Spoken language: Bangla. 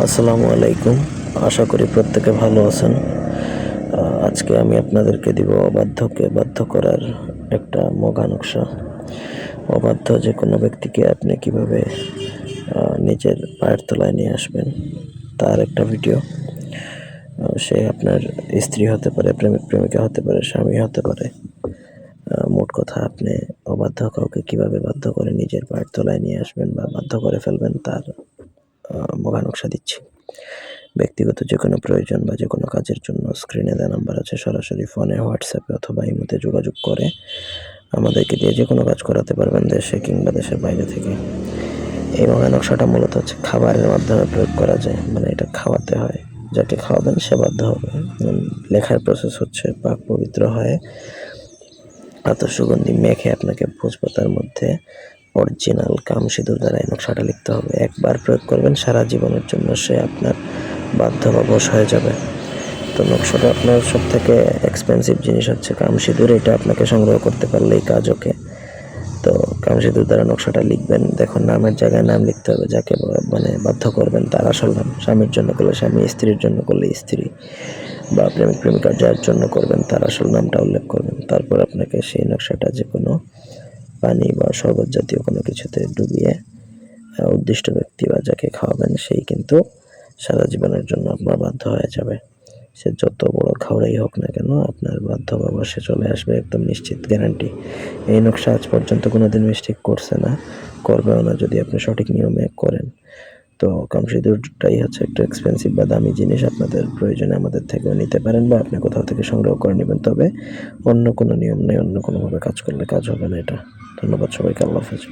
আসসালামু আলাইকুম। আশা করি প্রত্যেকে ভালো আছেন। আজকে আমি আপনাদেরকে দিব অবাধ্যকে বাধ্য করার একটা মগা নকশা। অবাধ্য যে কোনো ব্যক্তিকে আপনি কিভাবে নিজের পায়ের তলায় নিয়ে আসবেন তার একটা ভিডিও। সে আপনার স্ত্রী হতে পারে, প্রেমিক প্রেমিকা হতে পারে, স্বামী হতে পারে। মোট কথা, আপনি অবাধ্য কাউকে কিভাবে বাধ্য করে নিজের পায়ের তলায় নিয়ে আসবেন বা বাধ্য করে ফেলবেন তার মগা নকশা দিচ্ছি। ব্যক্তিগত যে কোনো প্রয়োজন বা যে কোনো কাজের জন্য স্ক্রিনে দেওয়া নাম্বার আছে, সরাসরি ফোনে, হোয়াটসঅ্যাপে অথবা ইমোতে যোগাযোগ করে আমাদেরকে দিয়ে যে কোনো কাজ করাতে পারবেন, দেশে কিংবা দেশের বাইরে থেকে। এই মগা নকশাটা মূলত হচ্ছে খাবারের মাধ্যমে প্রয়োগ করা যায়, মানে এটা খাওয়াতে হয়, যাকে খাওয়াবেন সে বাধ্য হবে। লেখার প্রসেস হচ্ছে পাক পবিত্র হয়ে আতর সুগন্ধি মেখে আপনাকে ভোজপাতার মধ্যে অরিজিনাল কামসিঁদুর দ্বারা এই নকশাটা লিখতে হবে। একবার প্রয়োগ করবেন, সারা জীবনের জন্য সে আপনার বাধ্য বা বশ হয়ে যাবে। তো নকশাটা আপনার সব থেকে এক্সপেন্সিভ জিনিস হচ্ছে কামসিঁদুর। এটা আপনাকে সংগ্রহ করতে পারলেই কাজ ওকে। তো কামসিঁদুর দ্বারা নকশাটা লিখবেন। দেখুন, নামের জায়গায় নাম লিখতে হবে, যাকে মানে বাধ্য করবেন তার আসল নাম। স্বামীর জন্য করলে স্বামী, স্ত্রীর জন্য করলে স্ত্রী, বা প্রেমিক প্রেমিকার যার জন্য করবেন তার আসল নামটা উল্লেখ করবেন। তারপর আপনাকে সেই নকশাটা যে কোনো পানি বা শরবত জাতীয় কোনো কিছুতে ডুবিয়ে উদ্দিষ্ট ব্যক্তি বা যাকে খাওয়াবেন সেই কিন্তু সারা জীবনের জন্য আপনার বাধ্য হয়ে যাবে। সে যত বড় খাওয়াই হোক না কেন, আপনার বাধ্য বা বশে চলে আসবে, একদম নিশ্চিত, গ্যারান্টি। এই নকশা আজ পর্যন্ত কোনোদিন মিস্টেক করছে না, করবেও না যদি আপনি সঠিক নিয়মে করেন। তো কামসিঁদুরটাই হচ্ছে একটা এক্সপেন্সিভ বা দামি জিনিস। আপনাদের প্রয়োজনে আমাদের থেকেও নিতে পারেন বা আপনি কোথাও থেকে সংগ্রহ করে নেবেন। তবে অন্য কোনো নিয়ম নেই, অন্য কোনোভাবে কাজ করলে কাজ হবে না এটা। ধন্যবাদ সবাইকে। আল্লাহ হাফেজ।